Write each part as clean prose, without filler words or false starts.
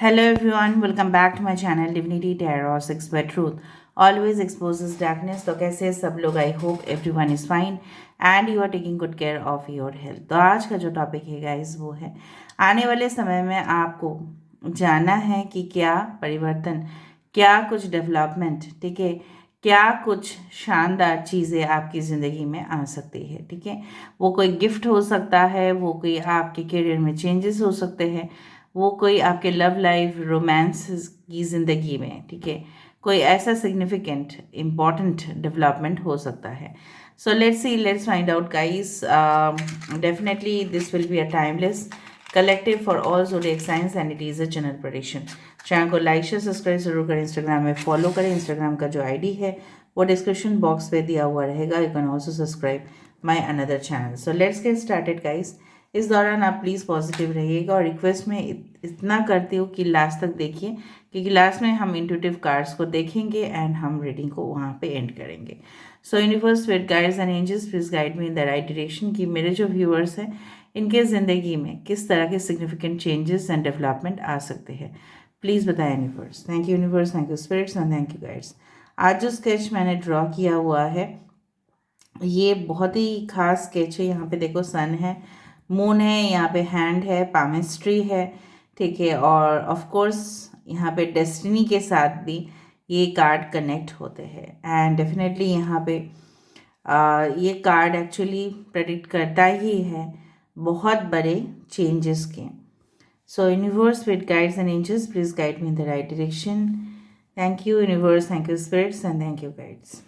Hello everyone, welcome back to my channel Divinity Tarot 6 by Truth. Always exposes darkness. तो कैसे हैं सब लोग? I hope everyone is fine and you are taking good care of your health. तो आज का जो topic है गाइस वो है आने वाले समय में आपको जानना है कि क्या परिवर्तन, क्या कुछ डेवलपमेंट, ठीक है, क्या कुछ शानदार चीज़ें आपकी ज़िंदगी में आ सकती है। ठीक है, वो कोई गिफ्ट हो सकता है, वो कोई आपके करियर में चेंजेस हो सकते हैं, वो कोई आपके लव लाइफ रोमांस की ज़िंदगी में, ठीक है, कोई ऐसा सिग्निफिकेंट इम्पॉर्टेंट डेवलपमेंट हो सकता है। So let's find out guys. Definitely this will be a timeless collective for all zodiac science and it is a general prediction. Channel को लाइक शेयर सब्सक्राइब जरूर करें, इंस्टाग्राम में फॉलो करें। Instagram का जो आईडी है वो डिस्क्रिप्शन बॉक्स पे दिया हुआ रहेगा। You can also subscribe my another channel. So let's get started guys. इस दौरान आप प्लीज़ पॉजिटिव रहिएगा और रिक्वेस्ट में इतना करती हूँ कि लास्ट तक देखिए, क्योंकि लास्ट में हम इंट्यूटिव कार्ड्स को देखेंगे एंड हम रीडिंग को वहाँ पे एंड करेंगे। So universe spirit guides and angels please guide me in the right direction कि मेरे जो व्यूअर्स हैं इनके ज़िंदगी में किस तरह के सिग्निफिकेंट चेंजेस एंड डेवलपमेंट आ सकते हैं। प्लीज़ बताएं universe. Thank you universe, thank you spirits and thank you guides. आज जो स्केच मैंने ड्रॉ किया हुआ है ये बहुत ही खास स्केच है। यहाँ पे देखो सन है, मून है, यहाँ पे हैंड है, पामिस्ट्री है, ठीक है, और ऑफ कोर्स यहाँ पे डेस्टिनी के साथ भी ये कार्ड कनेक्ट होते हैं। एंड डेफिनेटली यहाँ पे ये कार्ड एक्चुअली प्रेडिक्ट करता ही है बहुत बड़े चेंजेस के। So universe with guides and angels please guide me in the right direction. Thank you universe, thank you spirits and thank you guides.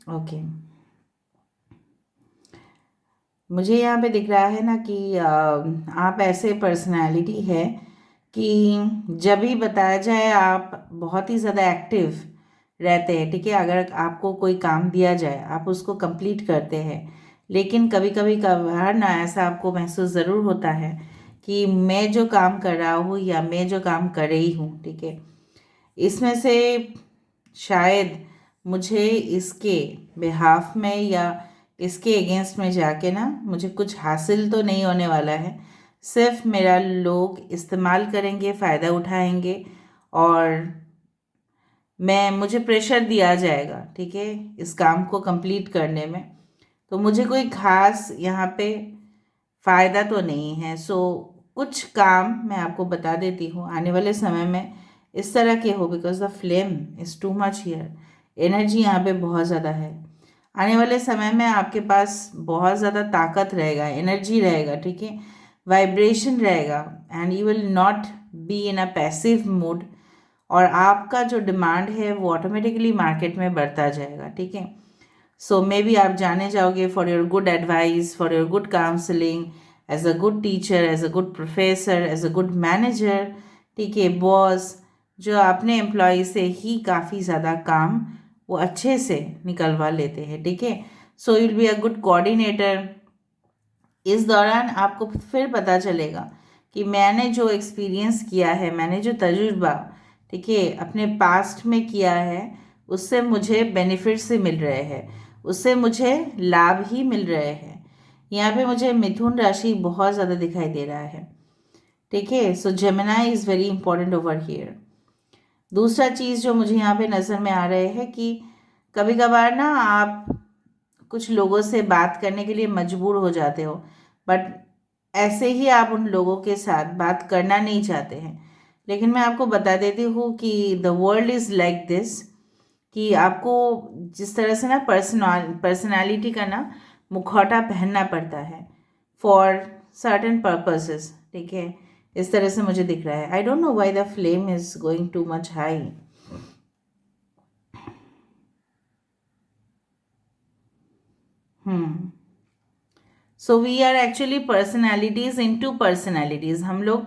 Okay, मुझे यहाँ पे दिख रहा है ना कि आप ऐसे पर्सनालिटी है कि जब भी बताया जाए आप बहुत ही ज़्यादा एक्टिव रहते हैं। ठीक है, अगर आपको कोई काम दिया जाए आप उसको कंप्लीट करते हैं, लेकिन कभी कभी कभार ना ऐसा आपको महसूस ज़रूर होता है कि मैं जो काम कर रहा हूँ या मैं जो काम कर रही हूँ, ठीक है, इसमें से शायद मुझे इसके बिहाफ में या इसके अगेंस्ट में जाके ना मुझे कुछ हासिल तो नहीं होने वाला है। सिर्फ मेरा लोग इस्तेमाल करेंगे, फ़ायदा उठाएंगे और मुझे प्रेशर दिया जाएगा, ठीक है, इस काम को कंप्लीट करने में। तो मुझे कोई खास यहाँ पे फ़ायदा तो नहीं है। सो कुछ काम मैं आपको बता देती हूँ आने वाले समय में इस तरह के हो, because the flame is too much here. Energy यहाँ पे बहुत ज़्यादा है। आने वाले समय में आपके पास बहुत ज़्यादा ताकत रहेगा, एनर्जी रहेगा, ठीक है, वाइब्रेशन रहेगा and you will not be in a passive mood. और आपका जो डिमांड है वो ऑटोमेटिकली मार्केट में बढ़ता जाएगा, ठीक है। सो मे बी आप जाने जाओगे for your good advice, for your good counselling, as a good teacher, as a good professor, as a good manager, ठीक है, बॉस, जो अपने एम्प्लॉय से ही काफ़ी ज़्यादा काम वो अच्छे से निकलवा लेते हैं, ठीक है। So will be a good coordinator. इस दौरान आपको फिर पता चलेगा कि मैंने जो एक्सपीरियंस किया है, मैंने जो तजुर्बा, ठीक है, अपने पास्ट में किया है, उससे मुझे बेनिफिट से मिल रहे हैं, उससे मुझे लाभ ही मिल रहे हैं। यहाँ पे मुझे मिथुन राशि बहुत ज़्यादा दिखाई दे रहा है, ठीक है। So Gemini is very important over here. दूसरा चीज़ जो मुझे यहाँ पे नज़र में आ रहे हैं कि कभी कभार ना आप कुछ लोगों से बात करने के लिए मजबूर हो जाते हो, बट ऐसे ही आप उन लोगों के साथ बात करना नहीं चाहते हैं। लेकिन मैं आपको बता देती हूँ कि the world is like this, कि आपको जिस तरह से ना पर्सनालिटी का ना मुखौटा पहनना पड़ता है फॉर सर्टेन पर्पसेस, ठीक है। इस तरह से मुझे दिख रहा है। I don't know why the flame is going too much high. So we are actually personalities into personalities. हम लोग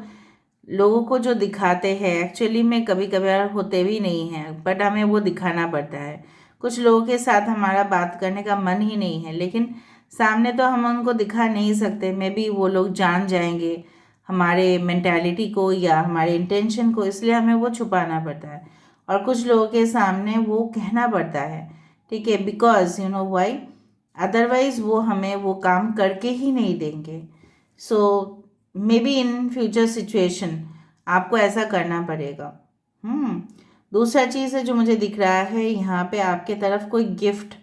लोगों को जो दिखाते हैं एक्चुअली में कभी कभार होते भी नहीं हैं, बट हमें वो दिखाना पड़ता है। कुछ लोगों के साथ हमारा बात करने का मन ही नहीं है, लेकिन सामने तो हम उनको दिखा नहीं सकते। मे बी वो लोग जान जाएंगे हमारे मेंटालिटी को या हमारे इंटेंशन को, इसलिए हमें वो छुपाना पड़ता है और कुछ लोगों के सामने वो कहना पड़ता है, ठीक है, because you know why, otherwise वो हमें वो काम करके ही नहीं देंगे। So maybe in future situation आपको ऐसा करना पड़ेगा। दूसरा चीज़ है जो मुझे दिख रहा है यहाँ पे, आपके तरफ कोई गिफ्ट,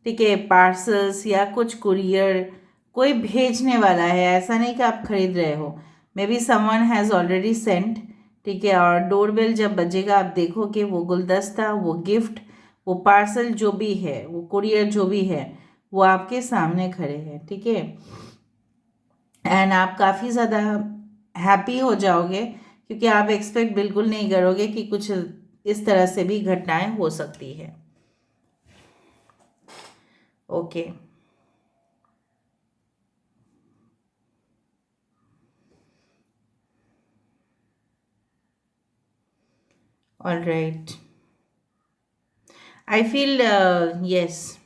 ठीक है, पार्सल्स या कुछ कुरियर कोई भेजने वाला है। ऐसा नहीं कि आप खरीद रहे हो, may be someone has already sent, ठीक है। और डोरबेल जब बजेगा आप देखोगे वो गुलदस्ता, वो गिफ्ट, वो पार्सल जो भी है, वो कुरियर जो भी है, वो आपके सामने खड़े हैं, ठीक है। एंड आप काफ़ी ज़्यादा हैप्पी हो जाओगे क्योंकि आप एक्सपेक्ट बिल्कुल नहीं करोगे कि कुछ इस तरह से भी घटनाएं हो सकती है। Okay, all right, I feel yes,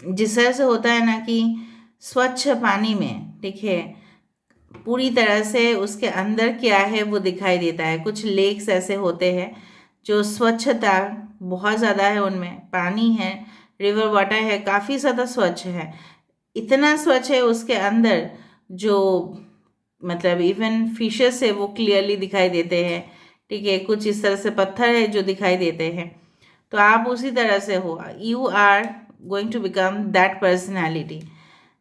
जिस तरह से होता है ना कि स्वच्छ पानी में, ठीक है, पूरी तरह से उसके अंदर क्या है वो दिखाई देता है। कुछ लेक्स ऐसे होते हैं जो स्वच्छता बहुत ज़्यादा है, उनमें पानी है, रिवर वाटर है, काफ़ी ज़्यादा स्वच्छ है। इतना स्वच्छ है उसके अंदर जो मतलब इवन फिशेस है वो क्लियरली दिखाई देते हैं, ठीक है। कुछ इस तरह से पत्थर है जो दिखाई देते हैं। तो आप उसी तरह से हो, you are going to become that personality.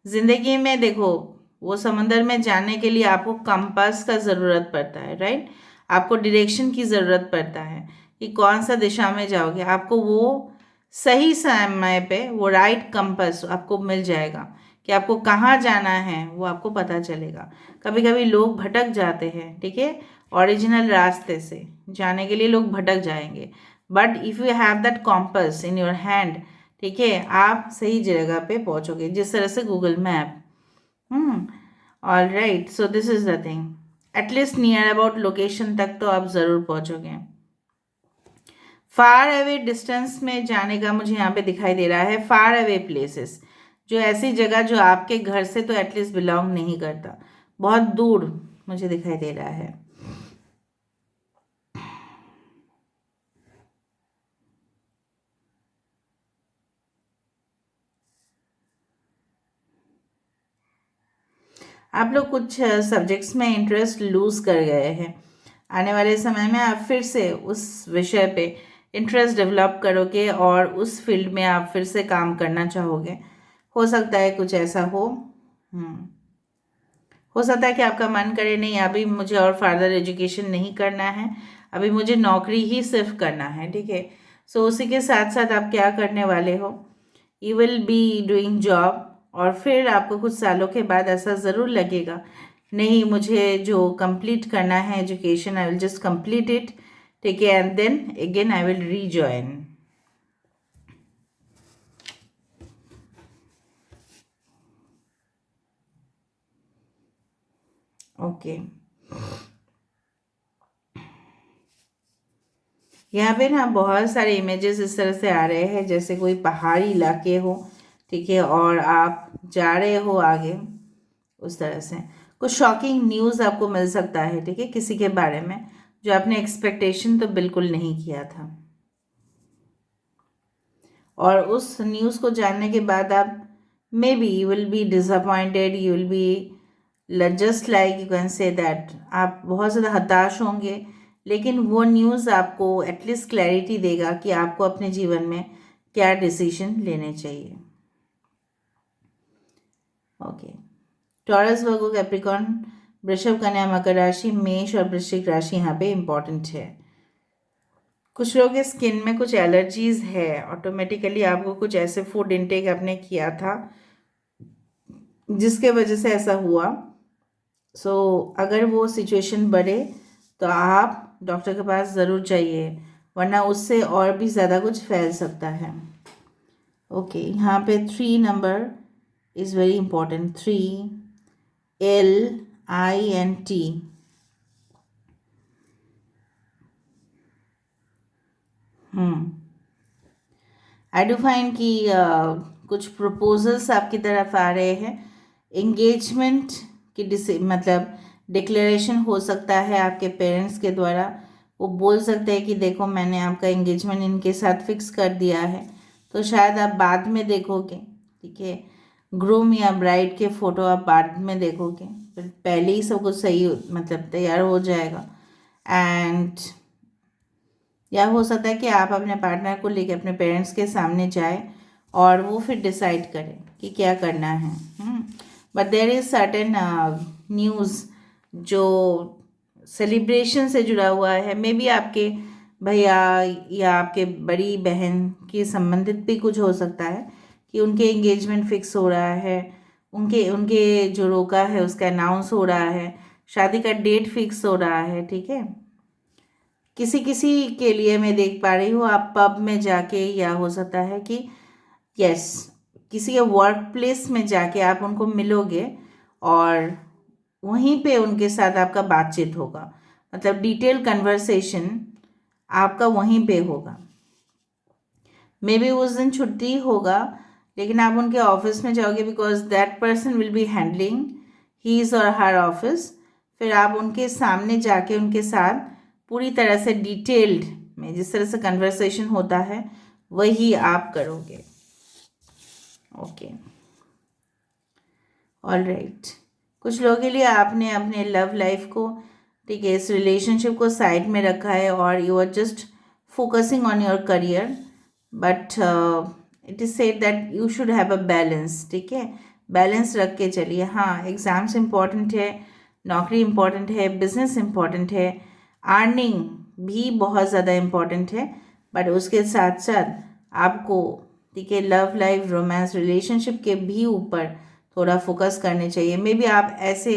ज़िंदगी में देखो, वो समंदर में जाने के लिए आपको कंपास का ज़रूरत पड़ता है, राइट। आपको डायरेक्शन की ज़रूरत पड़ता है कि कौन सा दिशा में जाओगे। आपको वो सही समय पे वो राइट कंपास आपको मिल जाएगा कि आपको कहाँ जाना है, वो आपको पता चलेगा। कभी कभी लोग भटक जाते हैं, ठीक है, ओरिजिनल रास्ते से जाने के लिए लोग भटक जाएंगे, but if you have that compass in your hand, ठीक है, आप सही जगह पे पहुंचोगे, जिस तरह से Google map. All right, so this is the thing, at least near about location तक तो आप ज़रूर पहुंचोगे। फार अवे डिस्टेंस में जाने का मुझे यहाँ पे दिखाई दे रहा है, फार अवे प्लेसेस, जो ऐसी जगह जो आपके घर से तो एटलीस्ट बिलोंग नहीं करता, बहुत दूर मुझे दिखाई दे रहा है। आप लोग कुछ सब्जेक्ट्स में इंटरेस्ट लूज कर गए हैं। आने वाले समय में आप फिर से उस विषय पे इंटरेस्ट डेवलप करोगे और उस फील्ड में आप फिर से काम करना चाहोगे। हो सकता है कुछ ऐसा हो। हम्म हो सकता है कि आपका मन करे नहीं, अभी मुझे और फर्दर एजुकेशन नहीं करना है, अभी मुझे नौकरी ही सिर्फ करना है, ठीक है। सो उसी के साथ साथ आप क्या करने वाले हो, you will be doing job, और फिर आपको कुछ सालों के बाद ऐसा ज़रूर लगेगा, नहीं मुझे जो कंप्लीट करना है education, I will just complete it, ठीक है, and then again I will rejoin. Okay, यहाँ पे ना बहुत सारे इमेजेस इस तरह से आ रहे हैं जैसे कोई पहाड़ी इलाके हो, ठीक है, और आप जा रहे हो आगे, उस तरह से कुछ शॉकिंग न्यूज़ आपको मिल सकता है, ठीक है, किसी के बारे में जो आपने एक्सपेक्टेशन तो बिल्कुल नहीं किया था, और उस न्यूज़ को जानने के बाद आप may be you will be disappointed, you will be just like, you can say that आप बहुत ज़्यादा हताश होंगे। लेकिन वो न्यूज़ आपको एटलीस्ट क्लैरिटी देगा कि आपको अपने जीवन में क्या डिसीजन लेने चाहिए। ओके, टॉरस, वर्गो, कैप्रिकॉर्न, वृषभ, कन्या, मकर राशि, मेष और वृश्चिक राशि यहाँ पे इम्पॉर्टेंट है। कुछ लोगों के स्किन में कुछ एलर्जीज है, ऑटोमेटिकली आपको कुछ ऐसे फूड इनटेक आपने किया था जिसके वजह से ऐसा हुआ। सो अगर वो सिचुएशन बढ़े तो आप डॉक्टर के पास ज़रूर जाइए, वरना उससे और भी ज़्यादा कुछ फैल सकता है। ओके, यहाँ पे 3 number is very important, 3LINT। I do find कि कुछ प्रपोजल्स आपकी तरफ आ रहे हैं, एंगेजमेंट की मतलब डिक्लेरेशन हो सकता है आपके पेरेंट्स के द्वारा। वो बोल सकते हैं कि देखो मैंने आपका एंगेजमेंट इनके साथ फिक्स कर दिया है, तो शायद आप बाद में देखोगे, ठीक है, ग्रूम या ब्राइड के फ़ोटो आप बाद में देखोगे, फिर पहले ही सब कुछ सही मतलब तैयार हो जाएगा। एंड या हो सकता है कि आप अपने पार्टनर को लेकर अपने पेरेंट्स के सामने जाए और वो फिर डिसाइड करें कि क्या करना है। But there is certain news जो सेलिब्रेशन से जुड़ा हुआ है, मे बी आपके भैया या आपके बड़ी बहन की संबंधित भी कुछ हो सकता है कि उनके एंगेजमेंट फिक्स हो रहा है, उनके उनके जो रोका है उसका अनाउंस हो रहा है, शादी का डेट फिक्स हो रहा है। ठीक है, किसी किसी के लिए मैं देख पा रही हूँ आप पब में जाके, या हो सकता है कि यस किसी के वर्क प्लेस में जाके आप उनको मिलोगे और वहीं पे उनके साथ आपका बातचीत होगा, मतलब डिटेल कन्वर्सेशन आपका वहीं पे होगा। मे बी उस दिन छुट्टी होगा लेकिन आप उनके ऑफिस में जाओगे because that person will be handling his और हर ऑफिस। फिर आप उनके सामने जाके उनके साथ पूरी तरह से डिटेल्ड में जिस तरह से कन्वर्सेशन होता है वही आप करोगे। Okay, all right. कुछ लोगों के लिए आपने अपने लव लाइफ को, ठीक है, इस रिलेशनशिप को साइड में रखा है और you are just focusing on your career, but it is said that you should have a balance. ठीक है, बैलेंस रख के चलिए। हाँ, एग्ज़ाम्स इम्पॉर्टेंट है, नौकरी इम्पॉर्टेंट है, बिजनेस इम्पॉर्टेंट है, अर्निंग भी बहुत ज़्यादा इम्पॉर्टेंट है, बट उसके साथ साथ आपको, ठीक है, लव लाइफ, रोमांस, रिलेशनशिप के भी ऊपर थोड़ा फोकस करने चाहिए। मे बी आप ऐसे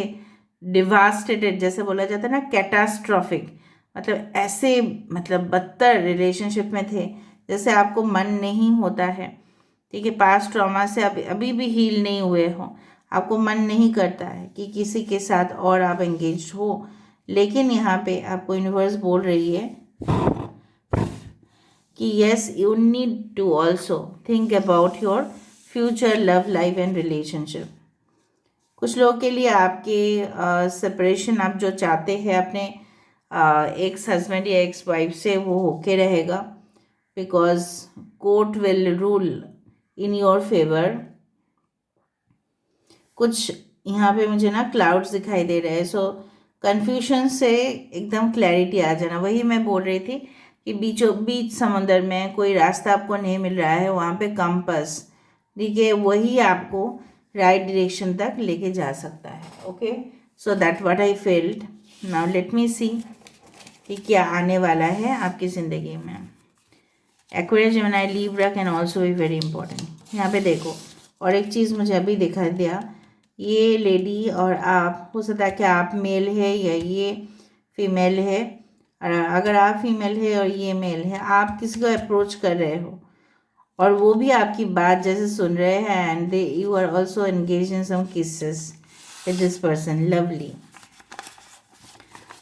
डिवास्टेटेड, जैसे बोला जाता है ना, कैटास्ट्रॉफिक, मतलब ऐसे मतलब बदतर रिलेशनशिप में थे जैसे आपको मन नहीं होता है, ठीक है, पास्ट ट्रॉमा से अभी भी हील नहीं हुए हो, आपको मन नहीं करता है कि किसी के साथ और आप एंगेज हो। लेकिन यहाँ पे आपको यूनिवर्स बोल रही है कि yes you need to also think about your future love life and relationship. कुछ लोगों के लिए आपके सेपरेशन आप जो चाहते हैं अपने एक्स हस्बैंड या एक्स वाइफ से, वो होके रहेगा because court will rule in your favour. कुछ यहाँ पे मुझे ना क्लाउड्स दिखाई दे रहे हैं, सो कन्फ्यूजन से एकदम क्लैरिटी आ जाना। वही मैं बोल रही थी कि बीचों बीच समंदर में कोई रास्ता आपको नहीं मिल रहा है, वहाँ पे कंपास, ठीक है, वही आपको राइट डायरेक्शन तक लेके जा सकता है। Okay, so that what I failed. Now let me see कि क्या आने वाला है आपकी ज़िंदगी में। Aquarius, Gemini, Libra can also be very important. यहाँ पे देखो, और एक चीज़ मुझे अभी दिखाई दिया, ये लेडी और आप, हो सकता है कि आप मेल है या ये फीमेल है, और अगर आप फीमेल है और ये मेल है, आप किसी को अप्रोच कर रहे हो और वो भी आपकी बात जैसे सुन रहे हैं, and they you are also engage in some kisses with this person. Lovely.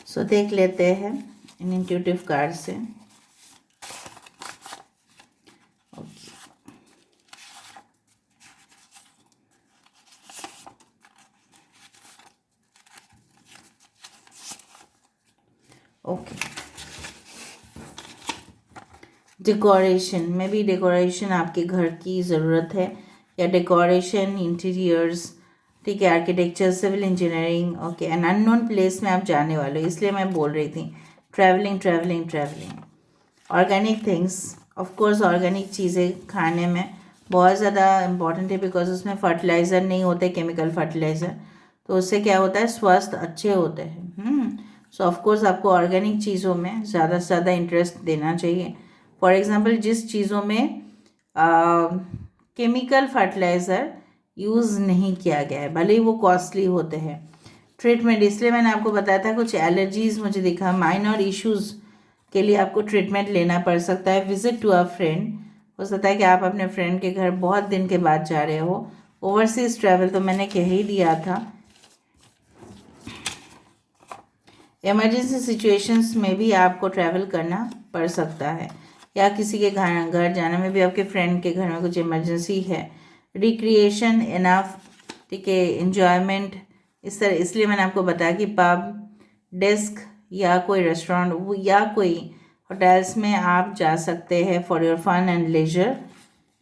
So देख लेते हैं इन इंट्यूटिव कार्ड से। ओके, डेकोरेशन में भी, डेकोरेशन आपके घर की ज़रूरत है, या डेकोरेशन, इंटीरियर्स, ठीक है, architecture, civil engineering. Okay, an unknown place में आप जाने वाले हो, इसलिए मैं बोल रही थी travelling travelling travelling. Organic things, of course organic चीज़ें खाने में बहुत ज़्यादा इम्पॉर्टेंट है बिकॉज उसमें फर्टिलाइज़र नहीं होते, केमिकल फर्टिलाइज़र, तो उससे क्या होता है, स्वास्थ्य अच्छे होते हैं। सो ऑफ कोर्स आपको ऑर्गेनिक चीज़ों में ज़्यादा से ज़्यादा इंटरेस्ट देना चाहिए। फॉर एग्ज़ाम्पल, जिस चीज़ों में केमिकल फर्टिलाइज़र यूज़ नहीं किया गया है, भले ही वो कॉस्टली होते हैं। ट्रीटमेंट, इसलिए मैंने आपको बताया था, कुछ एलर्जीज़ मुझे दिखा, माइनर इश्यूज़ के लिए आपको ट्रीटमेंट लेना पड़ सकता है। विजिट टू अ फ्रेंड, हो सकता है कि आप अपने फ्रेंड के घर बहुत दिन के बाद जा रहे हो। ओवरसीज़ ट्रैवल तो मैंने कह ही दिया था। इमरजेंसी सिचुएशंस में भी आपको ट्रैवल करना पड़ सकता है, या किसी के घर जाने में भी, आपके फ्रेंड के घर में कुछ इमरजेंसी है। रिक्रिएशन इनफ, ठीक है, इन्जॉयमेंट, इस तरह, इसलिए मैंने आपको बताया कि पब, डेस्क या कोई रेस्टोरेंट या कोई होटल्स में आप जा सकते हैं for your fun and leisure.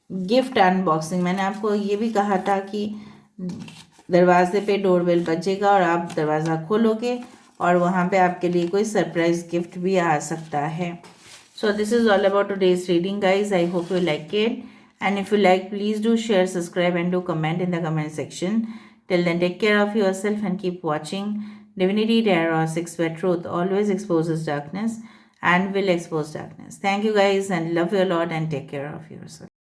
Gift unboxing, मैंने आपको ये भी कहा था कि दरवाजे पे डोरबेल बजेगा और आप दरवाज़ा खोलोगे और वहाँ पे आपके लिए कोई सरप्राइज गिफ्ट भी आ सकता है. So this is all about today's reading, guys. I hope you like it. And if you like, please do share, subscribe, and do comment in the comment section. Till then, take care of yourself and keep watching. Divinity Tarot 6 where truth always exposes darkness and will expose darkness. Thank you, guys, and love you a lot and take care of yourself.